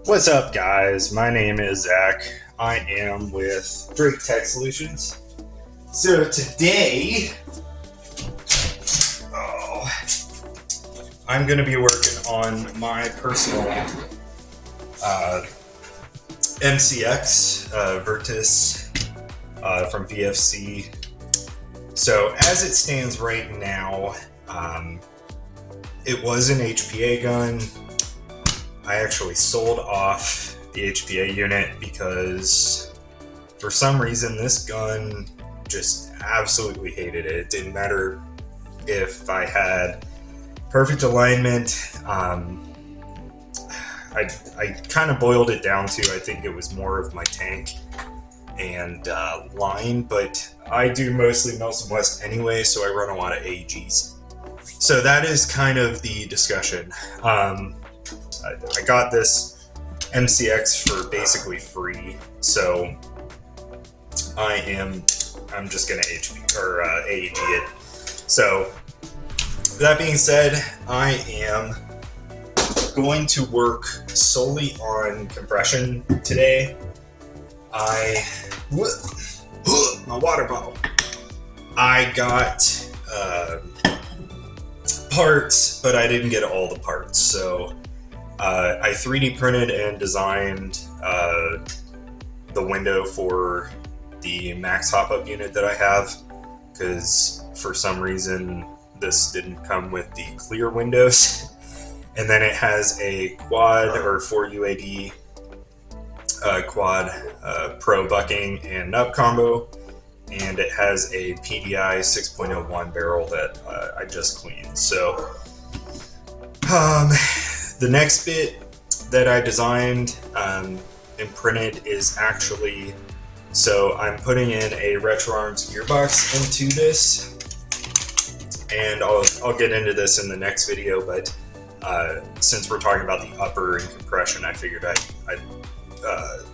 What's up, guys? My name is Zach. I am with Drake Tech Solutions. So today, I'm going to be working on my personal MCX Virtus from VFC. So as it stands right now, it was an HPA gun. I actually sold off the HPA unit because for some reason this gun just absolutely hated it. It didn't matter if I had perfect alignment. I kind of boiled it down to, I think it was more of my tank and line, but I do mostly Nelson West anyway, so I run a lot of AEGs. So that is kind of the discussion. I got this MCX for basically free, so I'm just gonna AEG it. So that being said, I am going to work solely on compression today. My water bottle. I got parts, but I didn't get all the parts, so I 3D printed and designed the window for the max hop-up unit that I have, because for some reason this didn't come with the clear windows. And then it has a quad or 4UAD quad pro bucking and nub combo, and it has a PDI 6.01 barrel that I just cleaned. So the next bit that I designed and printed is actually, so I'm putting in a RetroArms gearbox into this, and I'll get into this in the next video, but since we're talking about the upper and compression, I figured I'd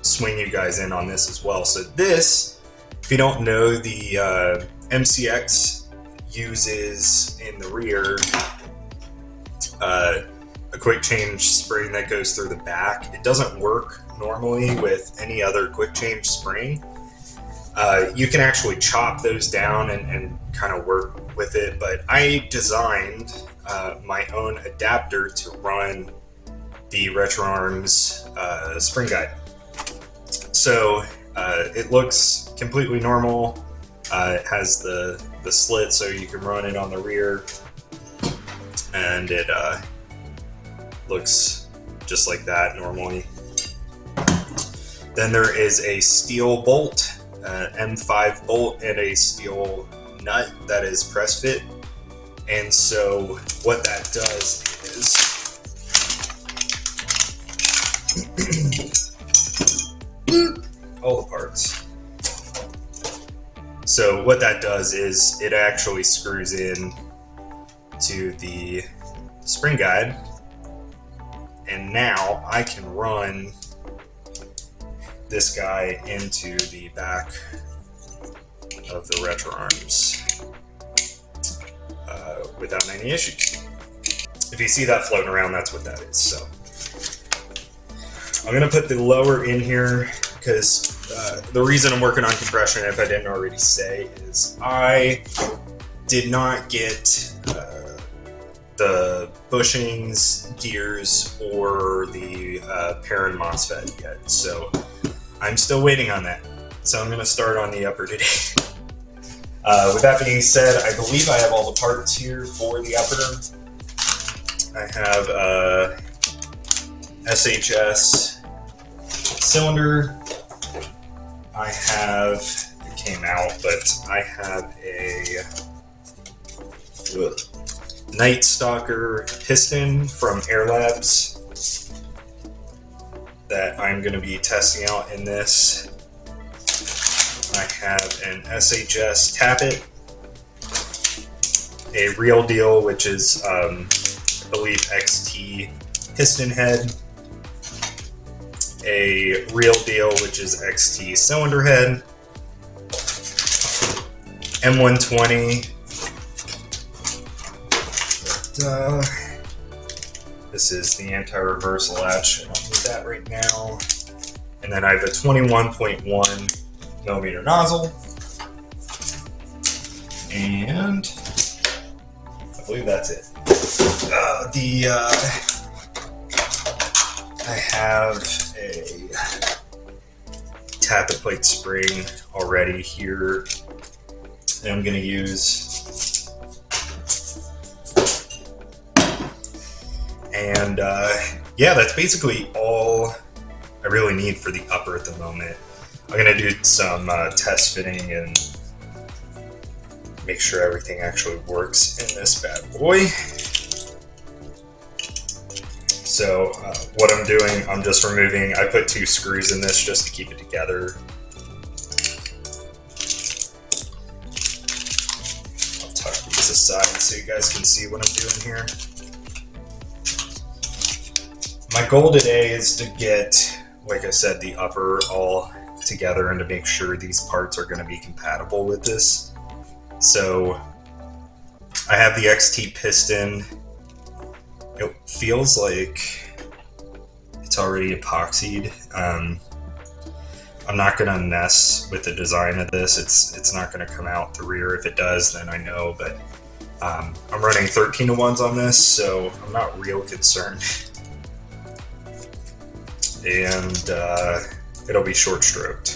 swing you guys in on this as well. So this, if you don't know, the MCX uses in the rear a quick change spring that goes through the back. It doesn't work normally with any other quick change spring. You can actually chop those down and kind of work with it, but I designed my own adapter to run the RetroArms spring guide. So it looks completely normal. It has the slit so you can run it on the rear, and it looks just like that normally. Then there is a steel bolt, M5 bolt, and a steel nut that is press fit. And so what that does is all the parts. So what that does is it actually screws in to the spring guide, and now I can run this guy into the back of the RetroArms without any issues. If you see that floating around, that's what that is. So I'm gonna put the lower in here because the reason I'm working on compression, if I didn't already say, is I did not get the bushings, gears, or the Perrin MOSFET yet. So I'm still waiting on that. So I'm going to start on the upper today. With that being said, I believe I have all the parts here for the upper. I have a SHS cylinder. I have, it came out, but I have a Night Stalker piston from Air Labs that I'm going to be testing out in this. I have an SHS tappet, a Real Deal, which is, I believe, XT piston head, a Real Deal, which is XT cylinder head, M120. This is the anti-reverse latch. I don't need that right now. And then I have a 21.1 millimeter nozzle. And I believe that's it. I have a tappet plate spring already here that I'm going to use. And yeah, that's basically all I really need for the upper at the moment. I'm going to do some test fitting and make sure everything actually works in this bad boy. So what I'm doing, I'm just removing, I put 2 screws in this just to keep it together. I'll tuck these aside so you guys can see what I'm doing here. My goal today is to get, like I said, the upper all together and to make sure these parts are going to be compatible with this. So I have the XT piston. It feels like it's already epoxied. I'm not going to mess with the design of this. It's not going to come out the rear. If it does, then I know, but I'm running 13-to-1s on this, so I'm not real concerned. And it'll be short stroked.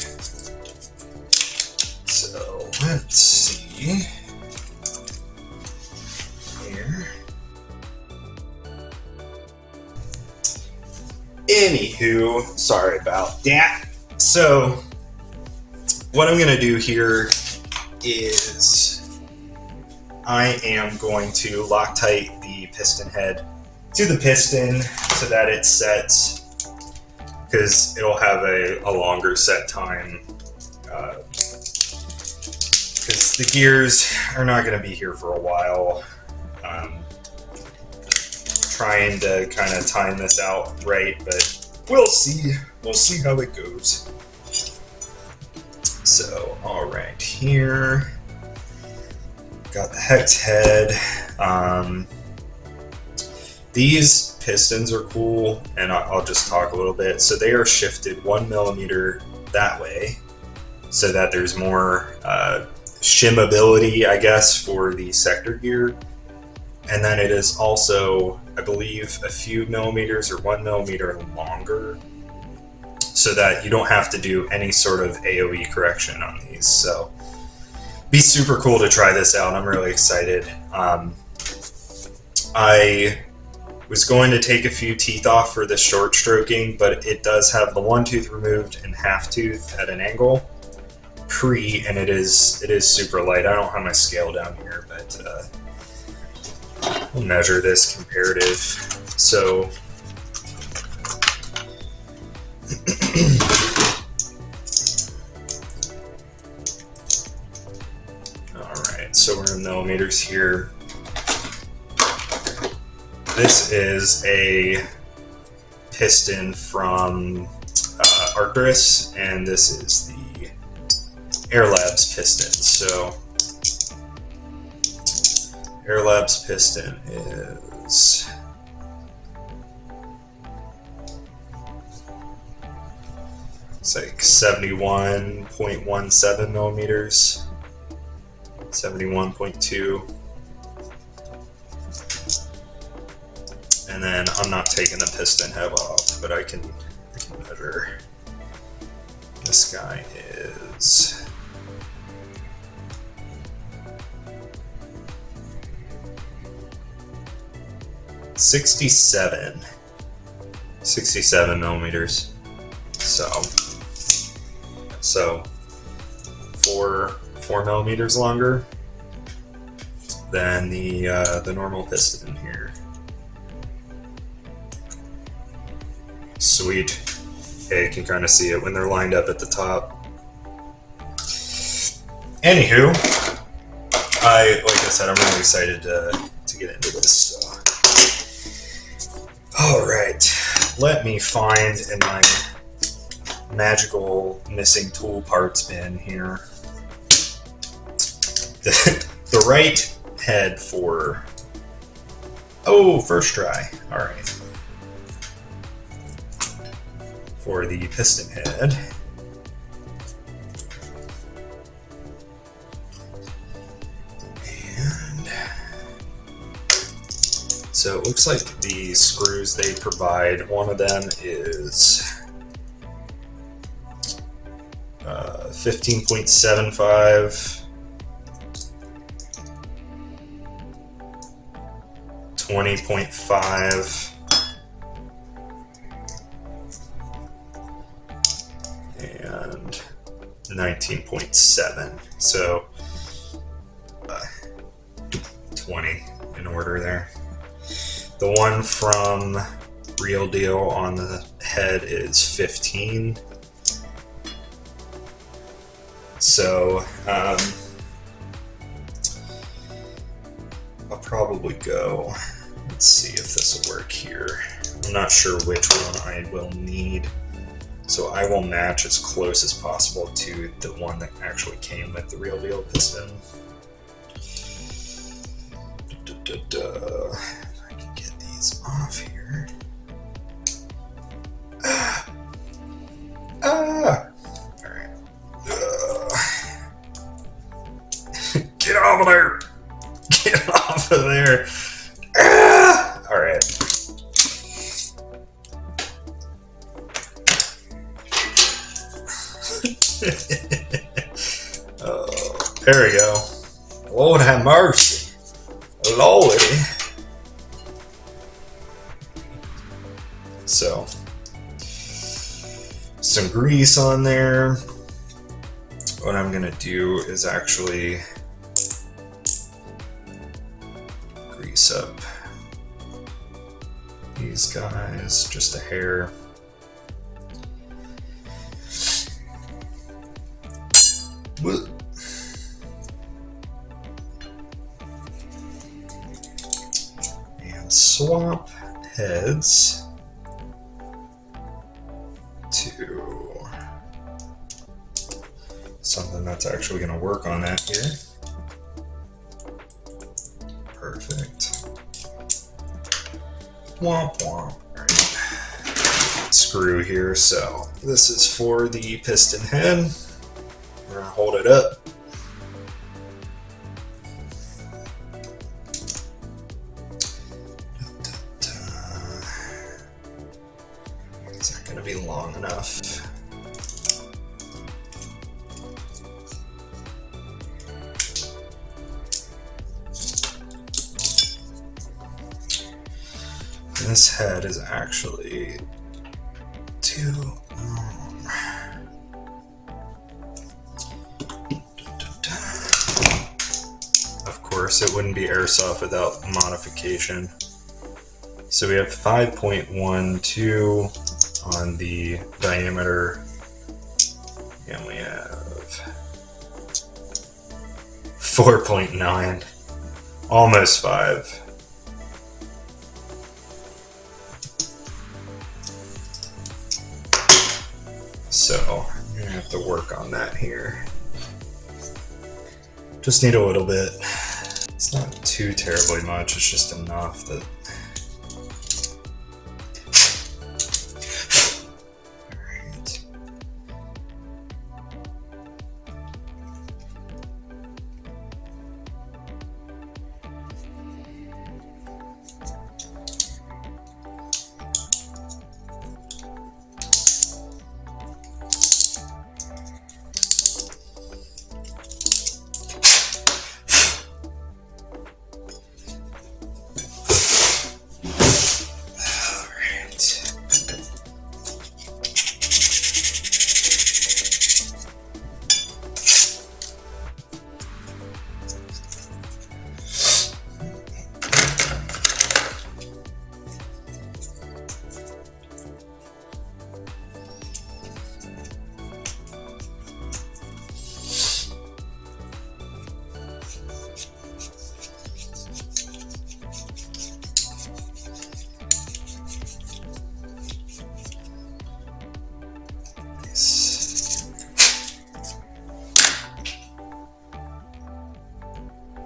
So let's see here. Anywho, sorry about that. So what I'm going to do here is I am going to Loctite the piston head to the piston so that it sets, because it'll have a longer set time, because the gears are not going to be here for a while. Trying to kind of time this out right, but we'll see. We'll see how it goes. So, all right, here got the hex head. These pistons are cool, and I'll just talk a little bit. So they are shifted 1 millimeter that way, so that there's more shimmability, I guess, for the sector gear. And then it is also, I believe, a few millimeters or 1 millimeter longer, so that you don't have to do any sort of AOE correction on these. So be super cool to try this out. I'm really excited. I was going to take a few teeth off for the short stroking, but it does have the 1 tooth removed and half tooth at an angle and it is super light. I don't have my scale down here, but we'll measure this comparative. So all right, so we're in millimeters here. This is a piston from Arcturus, and this is the Airlabs piston. So Airlabs piston is it's like 71.17 millimeters, 71.2. And then I'm not taking the piston head off, but I can measure. This guy is 67 millimeters. So 4 millimeters longer than the normal piston here. Sweet. Okay, you can kind of see it when they're lined up at the top. Anywho, like I said, I'm really excited to get into this. So. All right, let me find in my magical missing tool parts bin here the right head for. Oh, first try. All right. for the piston head. And so it looks like the screws they provide, one of them is 15.75, 20.5, and 19.7. So 20 in order there. The one from Real Deal on the head is 15. So I'll probably go, let's see if this will work here. I'm not sure which one I will need. So I will match as close as possible to the one that actually came with the Real Deal piston. If I can get these off here. Alright. Get off of there! Get off of there! Alright. Oh, there we go. Lord have mercy. Lordy. So, some grease on there. What I'm gonna do is actually grease up these guys just a hair. And swap heads to something that's actually going to work on that here. Perfect. Womp womp. All right. Screw here. So this is for the piston head. We're going to hold it up. Is that going to be long enough? This head is actually too long. Of course, it wouldn't be airsoft without modification. So we have 5.12 on the diameter, and we have 4.9, almost 5. So I'm gonna have to work on that here. Just need a little bit. It's not too terribly much, it's just enough that. Alright.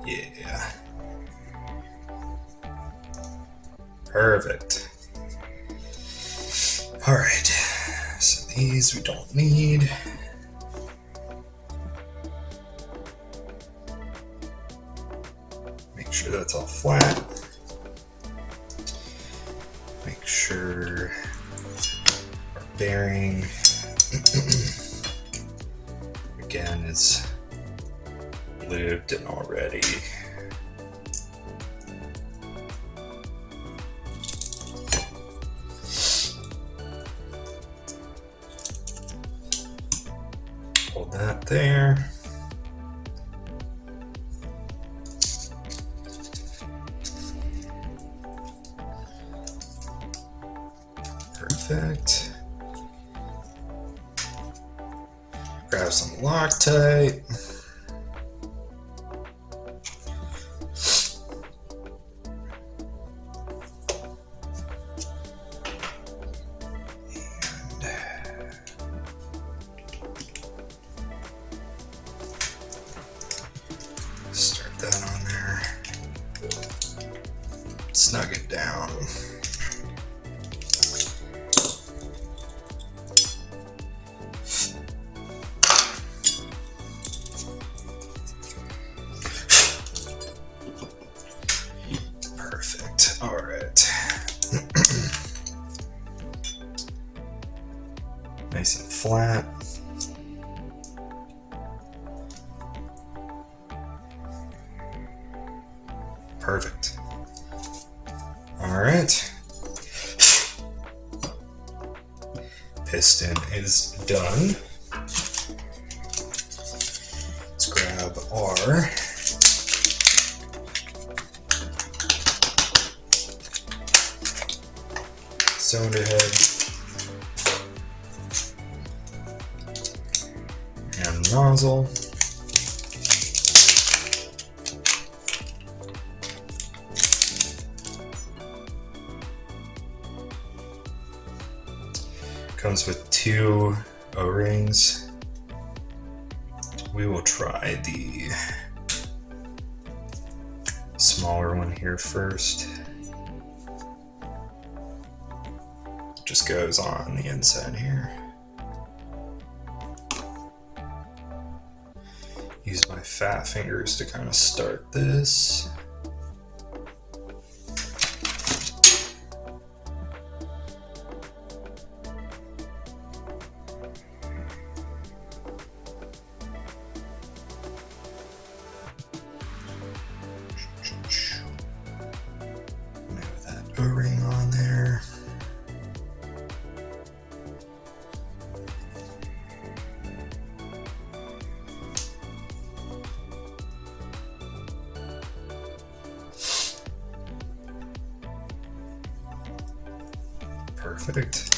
Yeah. Perfect. All right. So These we don't need. Make sure that's all flat. Make sure our bearing again is lubed and all ready. Hold that there. Perfect. Grab some Loctite. Start that on there. Snug it down. Perfect. All right. Nice and flat. Perfect. All right. Piston is done. Let's grab our cylinder head and nozzle. Comes with 2 O-rings. We will try the smaller one here first. Just goes on the inside here. Use my fat fingers to kind of start this. Move that O-ring on there. Perfect.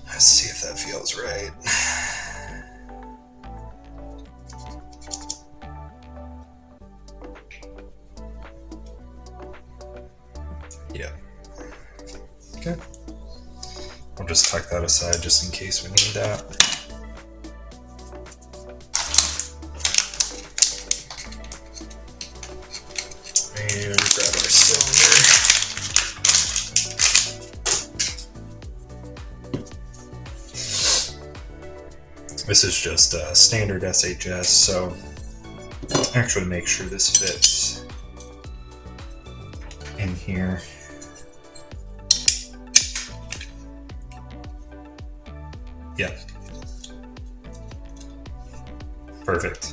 Let's see if that feels right. Yeah. Okay. I'll just tuck that aside just in case we need that. And grab our cylinder. This is just standard SHS, so actually make sure this fits in here. Yeah. Perfect.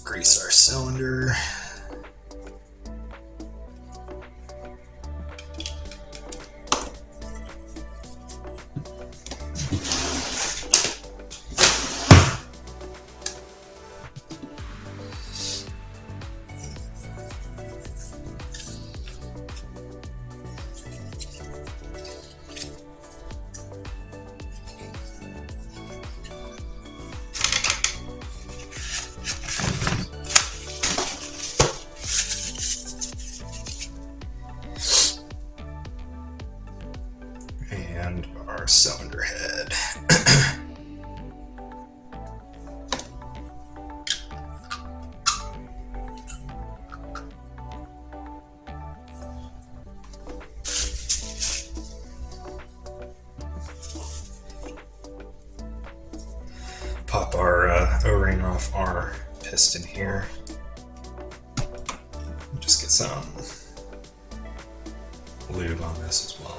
Grease our cylinder. piston here. Just get some lube on this as well.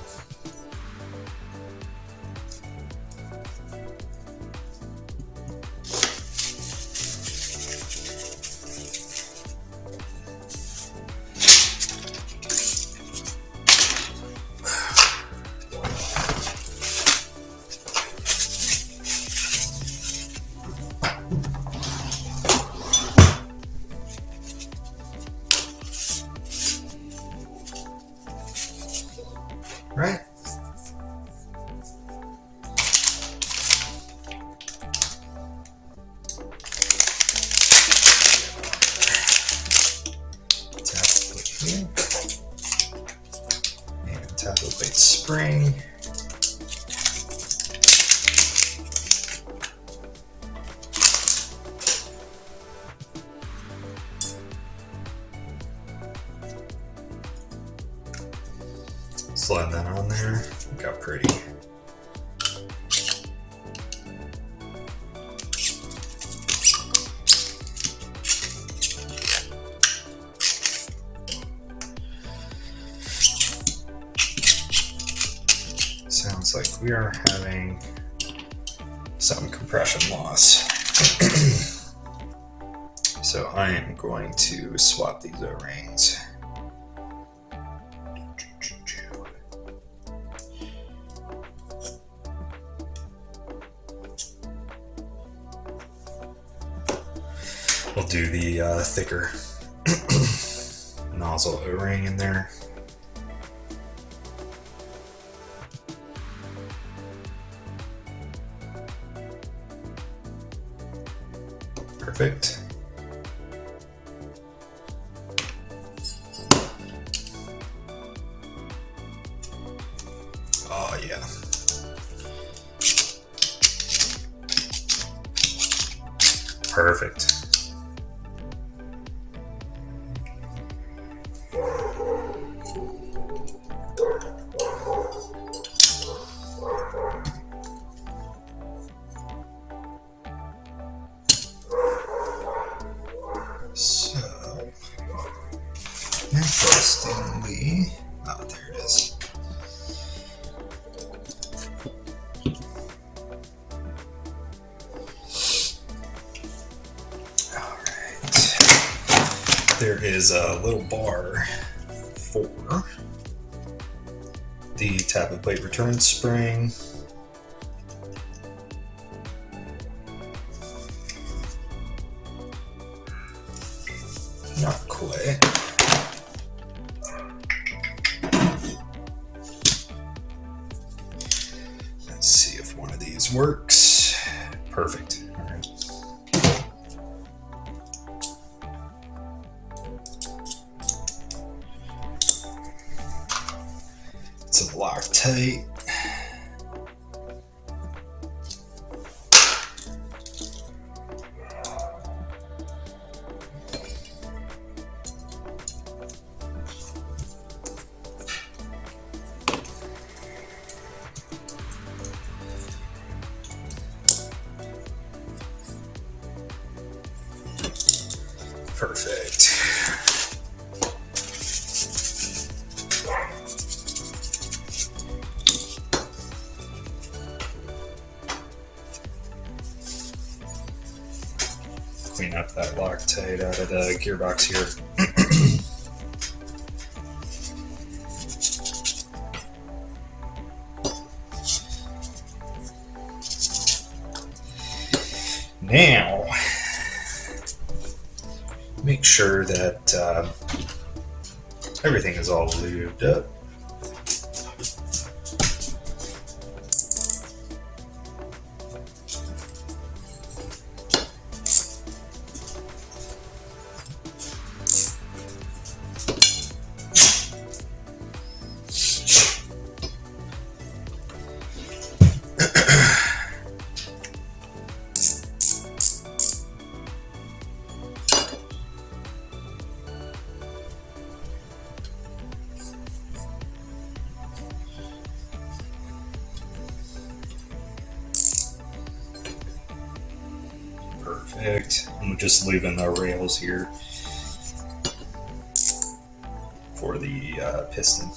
Right. Tappet plate here. And tappet plate spring. Slide that on there. Look how pretty. Sounds like we are having some compression loss. So I am going to swap these O-rings. We'll do the thicker nozzle O-ring in there. Perfect. Oh yeah. Perfect. So, interestingly, oh, there it is. All right. There is a little bar for the tappet plate return spring. Not quite. Let's see if one of these works. Perfect. All right. It's a Loctite. Perfect. Clean up that Loctite out of the gearbox here. Now, make sure that everything is all lubed up. just lubing the rails here for the piston.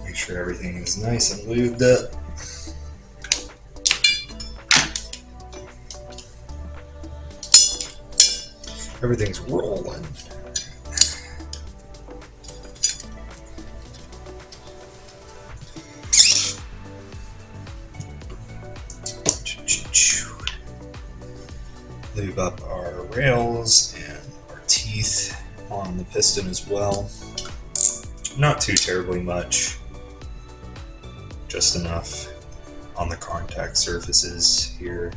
Make sure everything is nice and lubed up. Everything's rolling. Lube up our rails and our teeth on the piston as well. Not too terribly much, just enough on the contact surfaces here.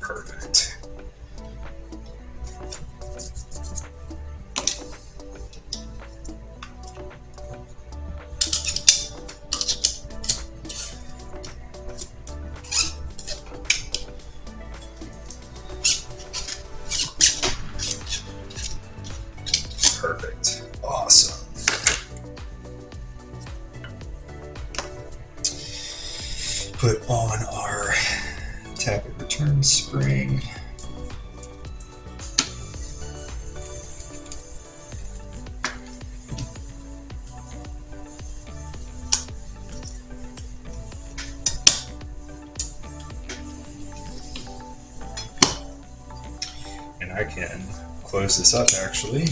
Perfect. Perfect. Awesome. Put on our tappet return spring. And I can close this up actually.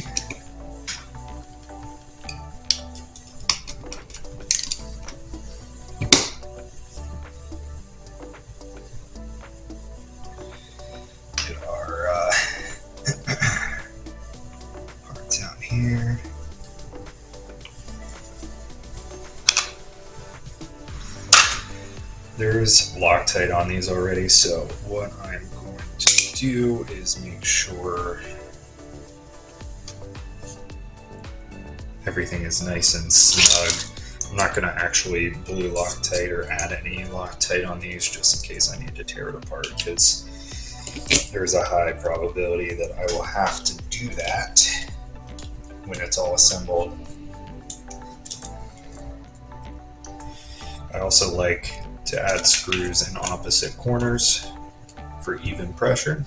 Parts out here. There's Loctite on these already, so what I'm going to do is make sure everything is nice and snug. I'm not going to actually blue Loctite or add any Loctite on these just in case I need to tear it apart, because there's a high probability that I will have to do that when it's all assembled. I also like to add screws in opposite corners for even pressure.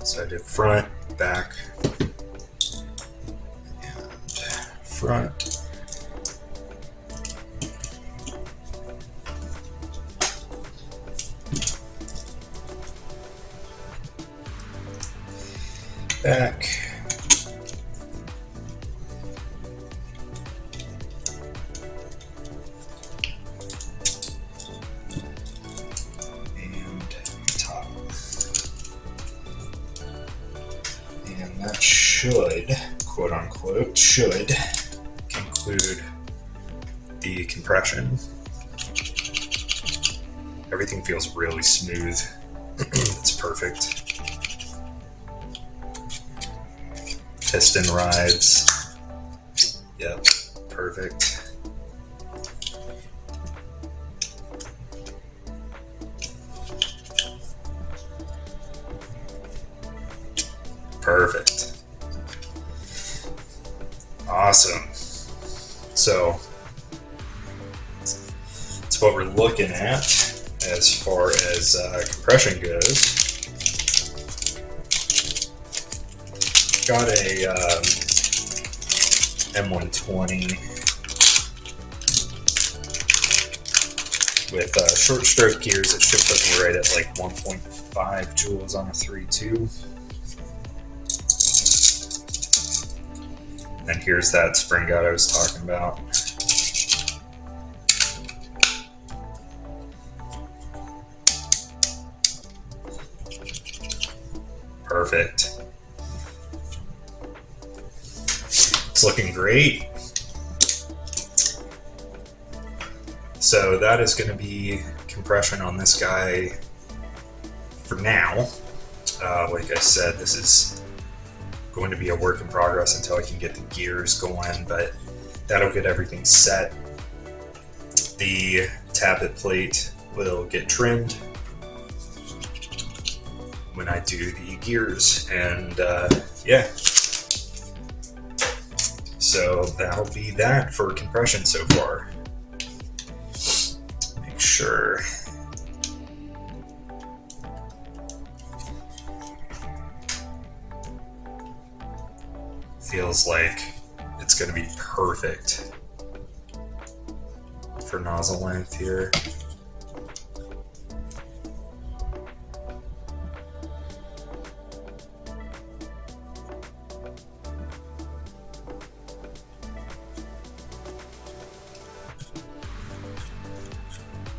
So I did front, back, and front. Back. And top. And that should, quote unquote, should conclude the compression. Everything feels really smooth. It's perfect. Piston rides. Yep, perfect. Perfect. Awesome. So that's what we're looking at as far as compression goes. Got a M120 with short stroke gears. It should put me right at like 1.5 joules on a 3.2. And here's that spring guide I was talking about. Perfect. It's looking great. So that is going to be compression on this guy for now. Like I said, this is going to be a work in progress until I can get the gears going, but that'll get everything set. The tappet plate will get trimmed when I do the gears. And yeah, so that'll be that for compression so far. Make sure. Feels like it's going to be perfect for nozzle length here.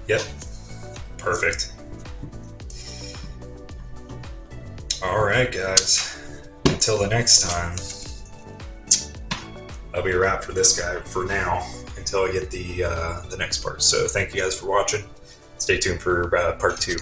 Yep, perfect. All right, guys, until the next time, that'll be a wrap for this guy for now until I get the next part. So thank you guys for watching. Stay tuned for part 2.